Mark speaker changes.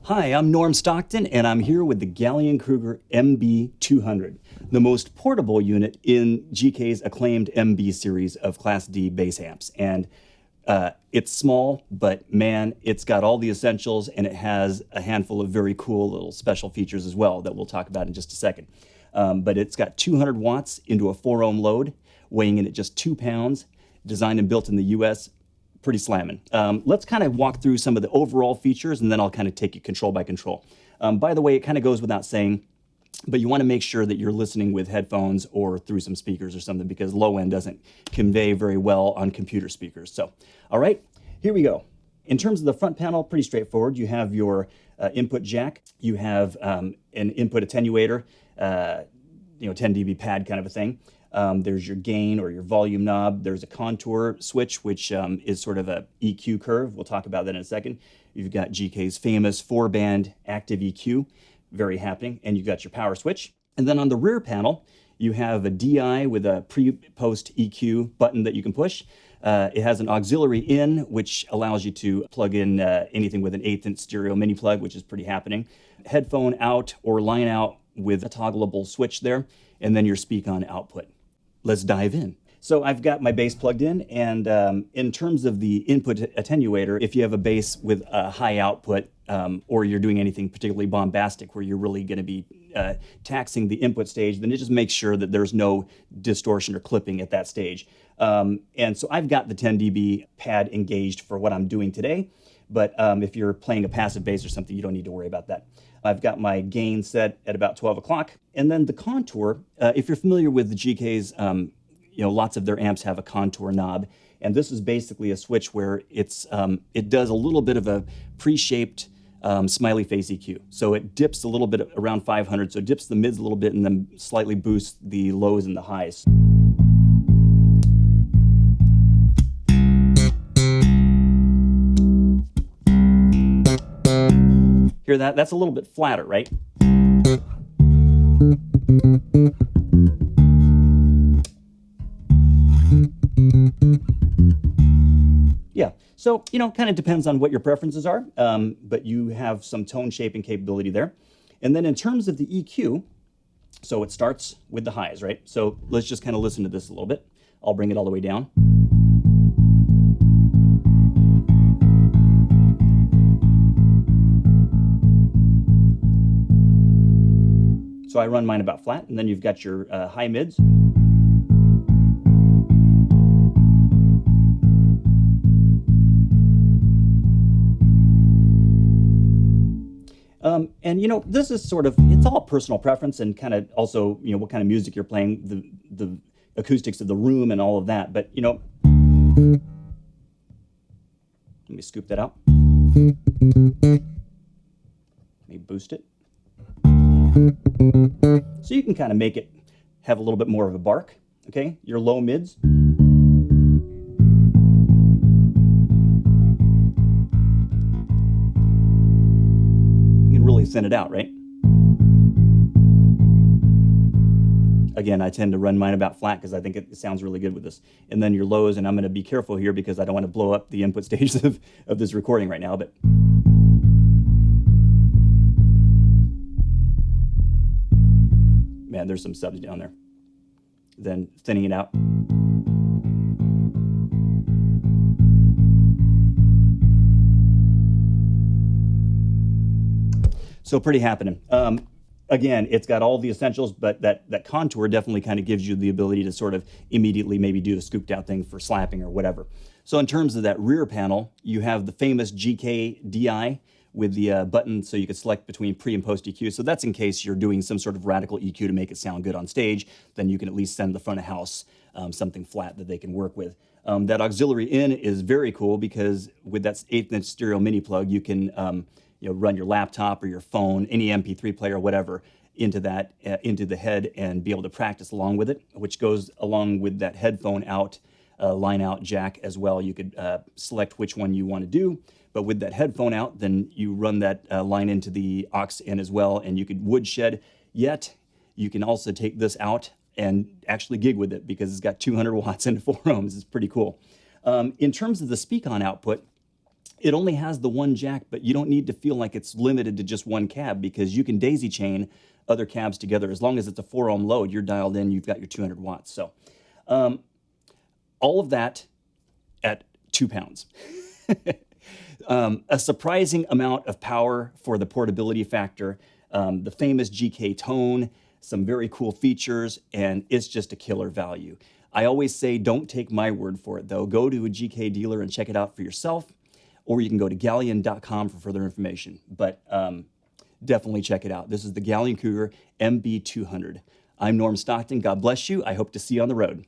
Speaker 1: Hi, I'm Stockton, and I'm here with the Gallien-Krueger MB 200, the most portable unit in GK's acclaimed MB series of Class D bass amps. And it's small, but man, it's got all the essentials, and it has a handful of very cool little special features as well that we'll talk about in just a second. But it's got 200 watts into a 4-ohm load, weighing in at just 2 pounds, designed and built in the US. Pretty slamming. Let's kind of walk through some of the overall features, and then I'll kind of take you control by control. By the way, it kind of goes without saying, but you want to make sure that you're listening with headphones or through some speakers or something, because low end doesn't convey very well on computer speakers. So, all right, here we go. In terms of the front panel, pretty straightforward. You have your input jack. You have an input attenuator, 10 dB pad kind of a thing. There's your gain or your volume knob. There's a contour switch, which is sort of a EQ curve. We'll talk about that in a second. You've got GK's famous 4-band active EQ, very happening, and you've got your power switch. And then on the rear panel, you have a DI with a pre-post EQ button that you can push. It has an auxiliary in, which allows you to plug in anything with an 1/8" stereo mini plug, which is pretty happening. Headphone out or line out with a toggleable switch there, and then your speak-on output. Let's dive in. So I've got my bass plugged in, and in terms of the input attenuator, if you have a bass with a high output, or you're doing anything particularly bombastic where you're really going to be taxing the input stage, then it just makes sure that there's no distortion or clipping at that stage. And so I've got the 10 dB pad engaged for what I'm doing today, but if you're playing a passive bass or something, you don't need to worry about that. I've got my gain set at about 12 o'clock. And then the contour, if you're familiar with the GK's, lots of their amps have a contour knob. And this is basically a switch where it does a little bit of a pre-shaped smiley face EQ. So it dips a little bit around 500. So it dips the mids a little bit and then slightly boosts the lows and the highs. Hear that? That's a little bit flatter, right? Yeah, so, kind of depends on what your preferences are, but you have some tone shaping capability there. And then in terms of the EQ, so it starts with the highs, right? So let's just kind of listen to this a little bit. I'll bring it all the way down. So I run mine about flat, and then you've got your high mids. And this is sort of, it's all personal preference and kind of also, what kind of music you're playing, the acoustics of the room and all of that. But, let me scoop that out. Let me boost it. So you can kind of make it have a little bit more of a bark, okay? Your low mids. You can really thin it out, right? Again, I tend to run mine about flat because I think it sounds really good with this. And then your lows, and I'm going to be careful here because I don't want to blow up the input stages of this recording right now, but man, there's some subs down there. Then thinning it out. So pretty happening. Again, it's got all the essentials, but that contour definitely kind of gives you the ability to sort of immediately maybe do a scooped out thing for slapping or whatever. So in terms of that rear panel, you have the famous GK DI with the button so you could select between pre and post EQ. So that's in case you're doing some sort of radical EQ to make it sound good on stage, then you can at least send the front of house something flat that they can work with. That auxiliary in is very cool because with that 1/8" stereo mini plug, you can run your laptop or your phone, any MP3 player, whatever, into that into the head and be able to practice along with it, which goes along with that headphone out, line out jack as well. You could select which one you want to do, but with that headphone out, then you run that line into the aux in as well, and you could woodshed. Yet you can also take this out and actually gig with it because it's got 200 watts and 4 ohms. It's pretty cool. In terms of the speak-on output, it only has the one jack, but you don't need to feel like it's limited to just one cab because you can daisy chain other cabs together. As long as it's a 4 ohm load, you're dialed in, you've got your 200 watts. So all of that at 2 pounds. A surprising amount of power for the portability factor, the famous GK tone, some very cool features, and it's just a killer value. I always say don't take my word for it though. Go to a GK dealer and check it out for yourself, or you can go to Gallien.com for further information. But definitely check it out. This is the Gallien-Krueger MB 200. I'm Norm Stockton. God bless you. I hope to see you on the road.